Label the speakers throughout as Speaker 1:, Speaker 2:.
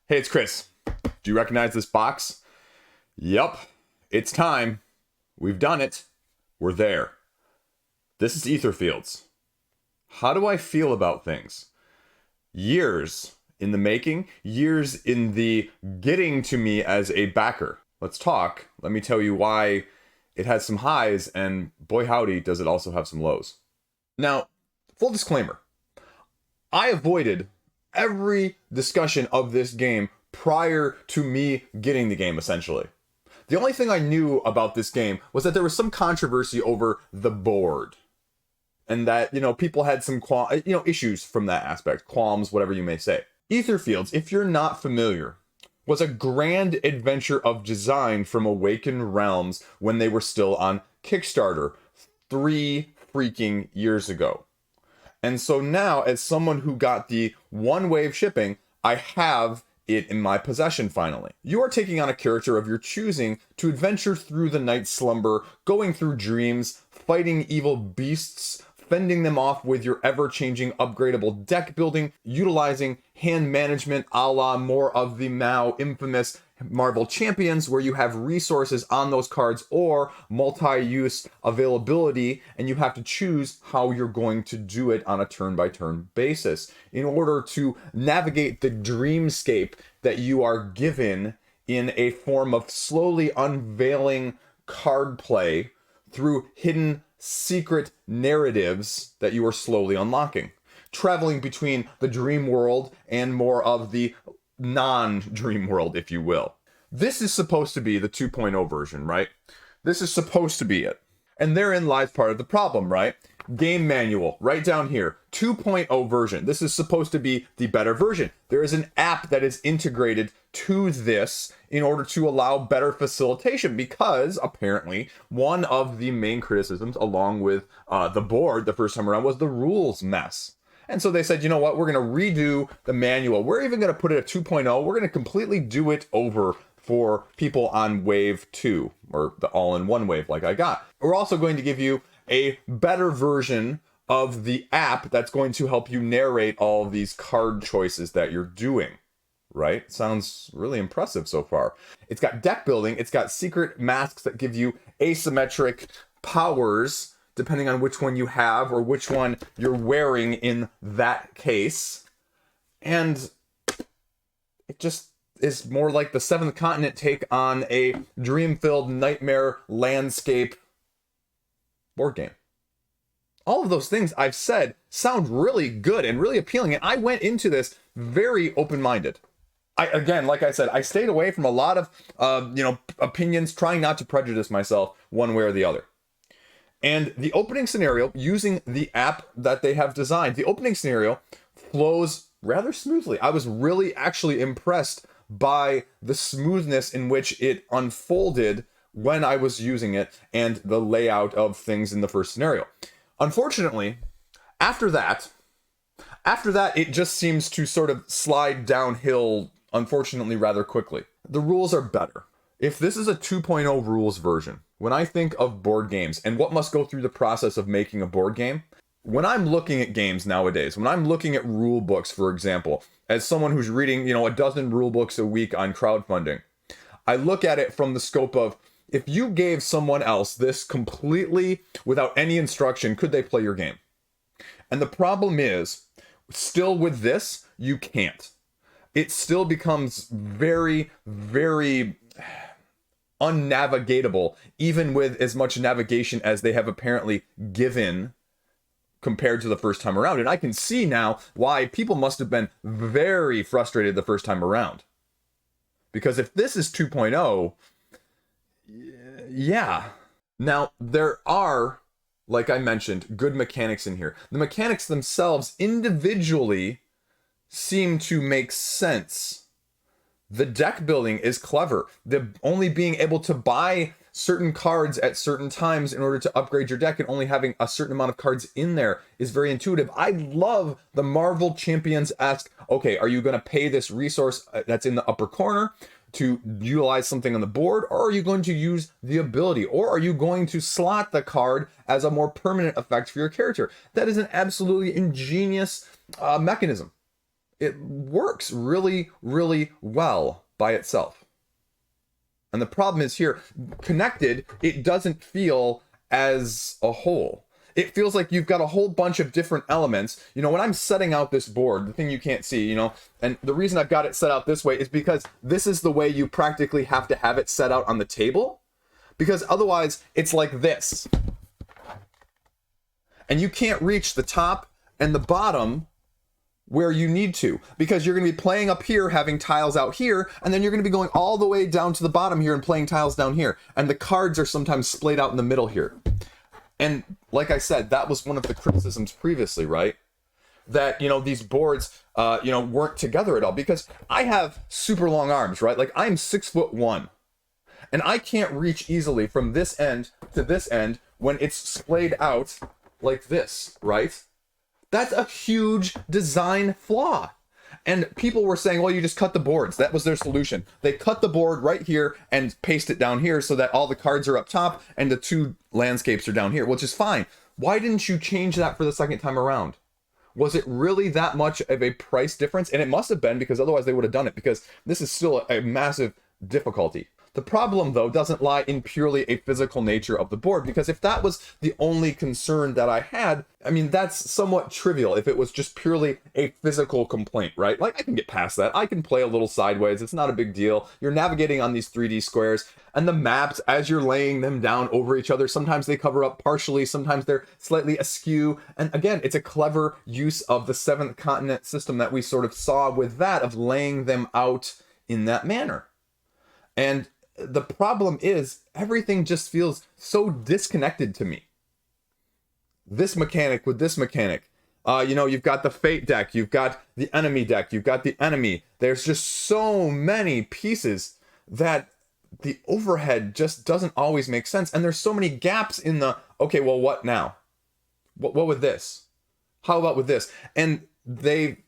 Speaker 1: Hey, it's Chris. Do you recognize this box? Yup, it's time. We've done it. We're there. This is Etherfields. How do I feel about things? Years in the making, years in the getting to me as a backer. Let's talk. Let me tell you why it has some highs, and boy howdy, does it also have some lows. Now, full disclaimer, I avoided every discussion of this game prior to me getting the game, essentially. The only thing I knew about this game was that there was some controversy over the board. And that, people had some issues from that aspect, qualms, whatever you may say. Etherfields, if you're not familiar, was a grand adventure of design from Awakened Realms when they were still on Kickstarter 3 freaking years ago. And so now, as someone who got the one-wave shipping, I have it in my possession finally. You are taking on a character of your choosing to adventure through the night slumber, going through dreams, fighting evil beasts, fending them off with your ever-changing upgradable deck building, utilizing hand management a la more of the now infamous Marvel Champions, where you have resources on those cards or multi-use availability, and you have to choose how you're going to do it on a turn-by-turn basis in order to navigate the dreamscape that you are given in a form of slowly unveiling card play through hidden secret narratives that you are slowly unlocking, traveling between the dream world and more of the non-dream world, if you will. This is supposed to be the 2.0 version, right? This is supposed to be it. And therein lies part of the problem, right? Game manual, right down here, 2.0 version. This is supposed to be the better version. There is an app that is integrated to this in order to allow better facilitation, because apparently one of the main criticisms, along with the board the first time around, was the rules mess. And so they said, you know what, we're going to redo the manual. We're even going to put it at 2.0. We're going to completely do it over for people on wave 2, or the all-in-one wave like I got. We're also going to give you a better version of the app that's going to help you narrate all of these card choices that you're doing. Right? Sounds really impressive so far. It's got deck building. It's got secret masks that give you asymmetric powers depending on which one you have or which one you're wearing in that case. And it just is more like the Seventh Continent take on a dream-filled nightmare landscape board game. All of those things I've said sound really good and really appealing, and I went into this very open-minded. Again, like I said, I stayed away from a lot of opinions, trying not to prejudice myself one way or the other. And the opening scenario, using the app that they have designed, the opening scenario flows rather smoothly. I was really actually impressed by the smoothness in which it unfolded when I was using it and the layout of things in the first scenario. Unfortunately, after that, it just seems to sort of slide downhill, unfortunately, rather quickly. The rules are better. If this is a 2.0 rules version, when I think of board games and what must go through the process of making a board game, when I'm looking at games nowadays, when I'm looking at rule books, for example, as someone who's reading, a dozen rule books a week on crowdfunding, I look at it from the scope of, if you gave someone else this completely without any instruction, could they play your game? And the problem is, still with this, you can't. It still becomes very, very unnavigatable, even with as much navigation as they have apparently given compared to the first time around. And I can see now why people must have been very frustrated the first time around. Because if this is 2.0, yeah. Now, there are, like I mentioned, good mechanics in here. The mechanics themselves individually seem to make sense. The deck building is clever. The only being able to buy certain cards at certain times in order to upgrade your deck and only having a certain amount of cards in there is very intuitive. I love the Marvel Champions ask, okay, are you going to pay this resource that's in the upper corner to utilize something on the board, or are you going to use the ability, or are you going to slot the card as a more permanent effect for your character? That is an absolutely ingenious mechanism. it works really, really well by itself. And the problem is here, connected, it doesn't feel as a whole. It feels like you've got a whole bunch of different elements. You know, when I'm setting out this board, the thing you can't see, you know, and the reason I've got it set out this way is because this is the way you practically have to have it set out on the table. Because otherwise, it's like this. And you can't reach the top and the bottom where you need to, because you're going to be playing up here, having tiles out here, and then you're going to be going all the way down to the bottom here and playing tiles down here. And the cards are sometimes splayed out in the middle here. And like I said, that was one of the criticisms previously, right? That, you know, these boards, you know, weren't together at all, because I have super long arms, right? Like I'm 6'1", and I can't reach easily from this end to this end when it's splayed out like this, right? That's a huge design flaw. And people were saying, well, you just cut the boards. That was their solution. They cut the board right here and paste it down here so that all the cards are up top and the two landscapes are down here, which is fine. Why didn't you change that for the second time around? Was it really that much of a price difference? And it must have been, because otherwise they would have done it, because this is still a massive difficulty. The problem, though, doesn't lie in purely a physical nature of the board, because if that was the only concern that I had, I mean, that's somewhat trivial if it was just purely a physical complaint, right? Like, I can get past that. I can play a little sideways. It's not a big deal. You're navigating on these 3D squares, and the maps, as you're laying them down over each other, sometimes they cover up partially, sometimes they're slightly askew. And again, it's a clever use of the seventh continent system that we sort of saw with that, of laying them out in that manner. And the problem is, everything just feels so disconnected to me. This mechanic with this mechanic. You know, you've got the fate deck, you've got the enemy deck, you've got the enemy. There's just so many pieces that the overhead just doesn't always make sense. And there's so many gaps in the, okay, well, what now? What with this? How about with this? And they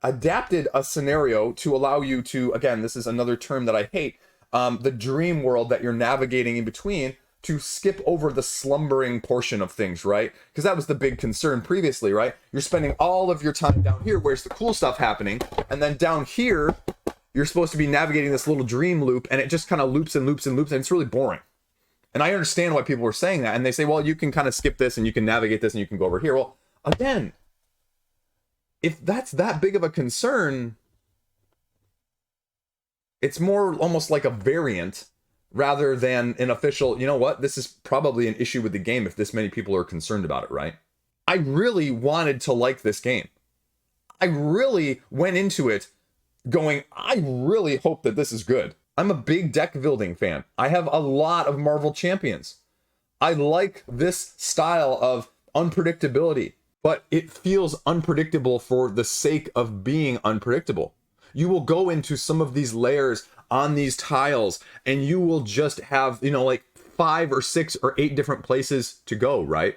Speaker 1: adapted a scenario to allow you to, again, this is another term that I hate, the dream world that you're navigating in between, to skip over the slumbering portion of things, right? Because that was the big concern previously, right? You're spending all of your time down here, where's the cool stuff happening, and then down here, you're supposed to be navigating this little dream loop, and it just kind of loops and loops and loops, and it's really boring. And I understand why people were saying that, and they say, well, you can kind of skip this, and you can navigate this, and you can go over here. Well, again, if that's that big of a concern, it's more almost like a variant rather than an official, you know what, this is probably an issue with the game if this many people are concerned about it, right? I really wanted to like this game. I really went into it going, I really hope that this is good. I'm a big deck building fan. I have a lot of Marvel Champions. I like this style of unpredictability, but it feels unpredictable for the sake of being unpredictable. You will go into some of these layers on these tiles and you will just have, you know, like 5 or 6 or 8 different places to go, right?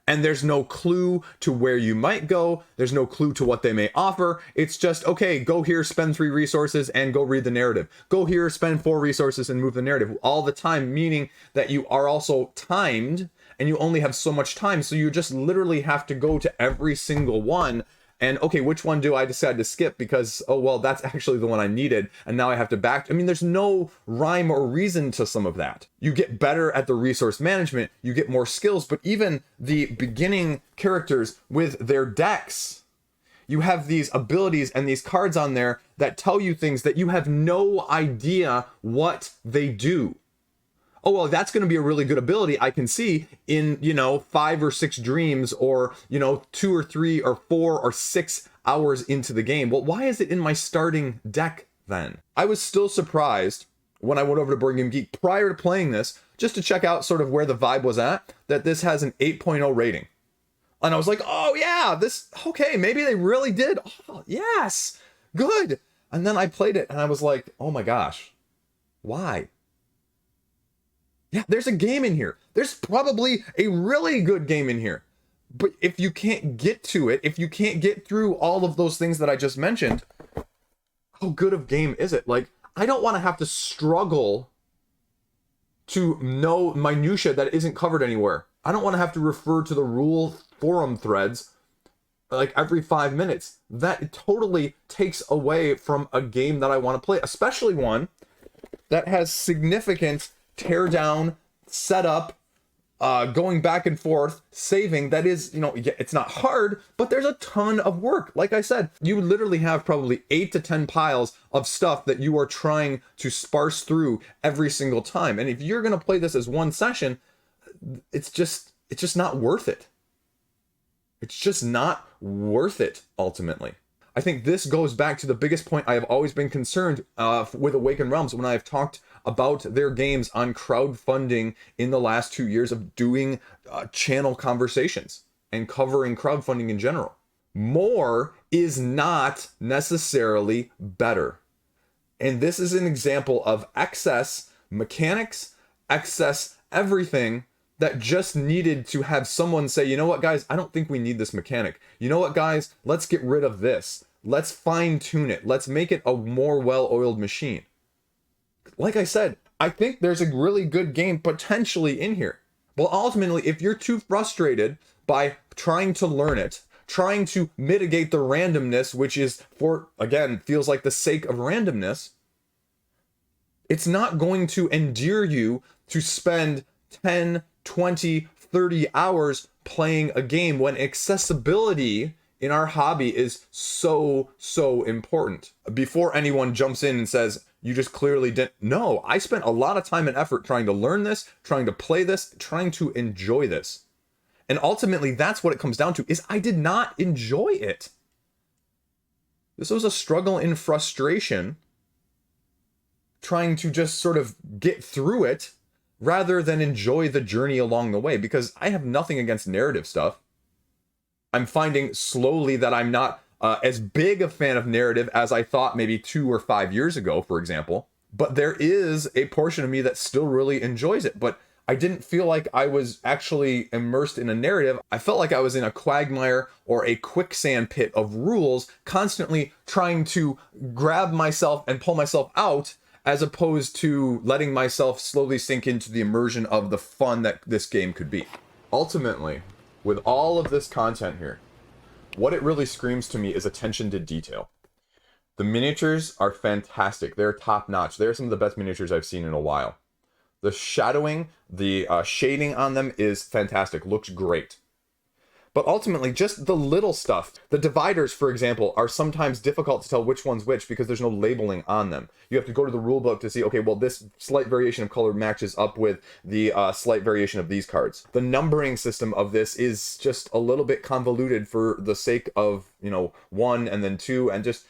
Speaker 1: And there's no clue to where you might go. There's no clue to what they may offer. It's just, okay, go here, spend 3 resources and go read the narrative. Go here, spend 4 resources and move the narrative all the time, meaning that you are also timed and you only have so much time. So you just literally have to go to every single one. And okay, which one do I decide to skip because, oh, well, that's actually the one I needed, and now I have to back. I mean, there's no rhyme or reason to some of that. You get better at the resource management, you get more skills, but even the beginning characters with their decks, you have these abilities and these cards on there that tell you things that you have no idea what they do. Oh, well, that's going to be a really good ability I can see in, 5 or 6 dreams or, 2 or 3 or 4 or 6 hours into the game. Well, why is it in my starting deck then? I was still surprised when I went over to Board Game Geek prior to playing this, just to check out sort of where the vibe was at, that this has an 8.0 rating. And I was like, oh yeah, okay, maybe they really did. Oh, yes, good. And then I played it and I was like, oh my gosh, why? Yeah, there's a game in here. There's probably a really good game in here. But if you can't get to it, if you can't get through all of those things that I just mentioned, how good of game is it? Like, I don't want to have to struggle to know minutia that isn't covered anywhere. I don't want to have to refer to the rule forum threads like every 5 minutes. That totally takes away from a game that I want to play, especially one that has significant tear down, setup, going back and forth, saving. That is, it's not hard, but there's a ton of work. Like I said, you literally have probably 8 to 10 piles of stuff that you are trying to sparse through every single time. And if you're going to play this as one session, it's just not worth it. It's just not worth it, ultimately. I think this goes back to the biggest point I have always been concerned with Awakened Realms when I've talked about their games on crowdfunding in the last 2 years of doing channel conversations and covering crowdfunding in general. More is not necessarily better. And this is an example of excess mechanics, excess everything that just needed to have someone say, you know what, guys, I don't think we need this mechanic. You know what, guys, let's get rid of this. Let's fine tune it. Let's make it a more well-oiled machine. Like I said, I think there's a really good game potentially in here. Well, ultimately, if you're too frustrated by trying to learn it, trying to mitigate the randomness, which is feels like the sake of randomness, it's not going to endear you to spend 10, 20, 30 hours playing a game when accessibility in our hobby is so important. Before anyone jumps in and says, you just clearly didn't. No, I spent a lot of time and effort trying to learn this, trying to play this, trying to enjoy this. And ultimately, that's what it comes down to, is I did not enjoy it. This was a struggle in frustration, trying to just sort of get through it rather than enjoy the journey along the way, because I have nothing against narrative stuff. I'm finding slowly that I'm not as big a fan of narrative as I thought maybe 2 or 5 years ago, for example. But there is a portion of me that still really enjoys it. But I didn't feel like I was actually immersed in a narrative. I felt like I was in a quagmire or a quicksand pit of rules, constantly trying to grab myself and pull myself out, as opposed to letting myself slowly sink into the immersion of the fun that this game could be. Ultimately, with all of this content here, what it really screams to me is attention to detail. The miniatures are fantastic. They're top-notch. They're some of the best miniatures I've seen in a while. The shadowing, the shading on them is fantastic. Looks great. But ultimately, just the little stuff. The dividers, for example, are sometimes difficult to tell which one's which because there's no labeling on them. You have to go to the rulebook to see, okay, well, this slight variation of color matches up with the slight variation of these cards. The numbering system of this is just a little bit convoluted for the sake of, 1 and then 2, and just,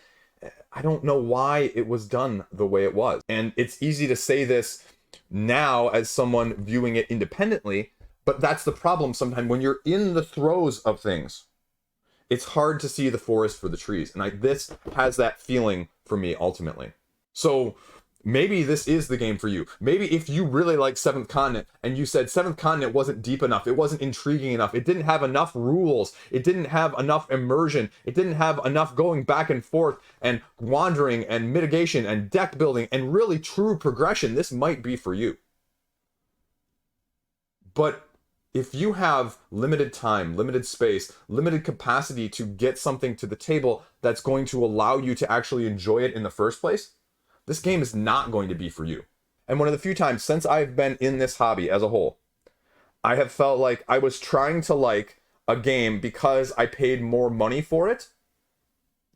Speaker 1: I don't know why it was done the way it was. And it's easy to say this now as someone viewing it independently, but that's the problem sometimes when you're in the throes of things. It's hard to see the forest for the trees. And this has that feeling for me ultimately. So maybe this is the game for you. Maybe if you really like Seventh Continent and you said Seventh Continent wasn't deep enough, it wasn't intriguing enough, it didn't have enough rules, it didn't have enough immersion, it didn't have enough going back and forth and wandering and mitigation and deck building and really true progression, this might be for you. But if you have limited time, limited space, limited capacity to get something to the table that's going to allow you to actually enjoy it in the first place, this game is not going to be for you. And one of the few times since I've been in this hobby as a whole, I have felt like I was trying to like a game because I paid more money for it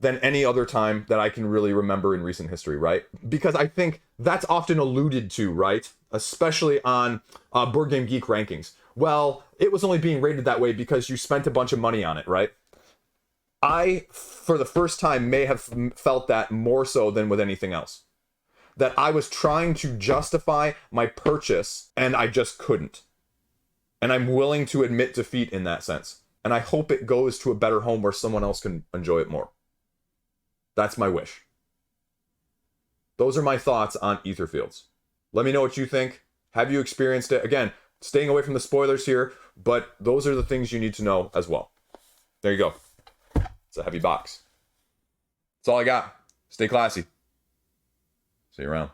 Speaker 1: than any other time that I can really remember in recent history, right? Because I think that's often alluded to, right? Especially on Board Game Geek rankings. Well, it was only being rated that way because you spent a bunch of money on it, right? I, for the first time, may have felt that more so than with anything else. That I was trying to justify my purchase, and I just couldn't. And I'm willing to admit defeat in that sense. And I hope it goes to a better home where someone else can enjoy it more. That's my wish. Those are my thoughts on Etherfields. Let me know what you think. Have you experienced it? Again, staying away from the spoilers here, but those are the things you need to know as well. There you go. It's a heavy box. That's all I got. Stay classy. See you around.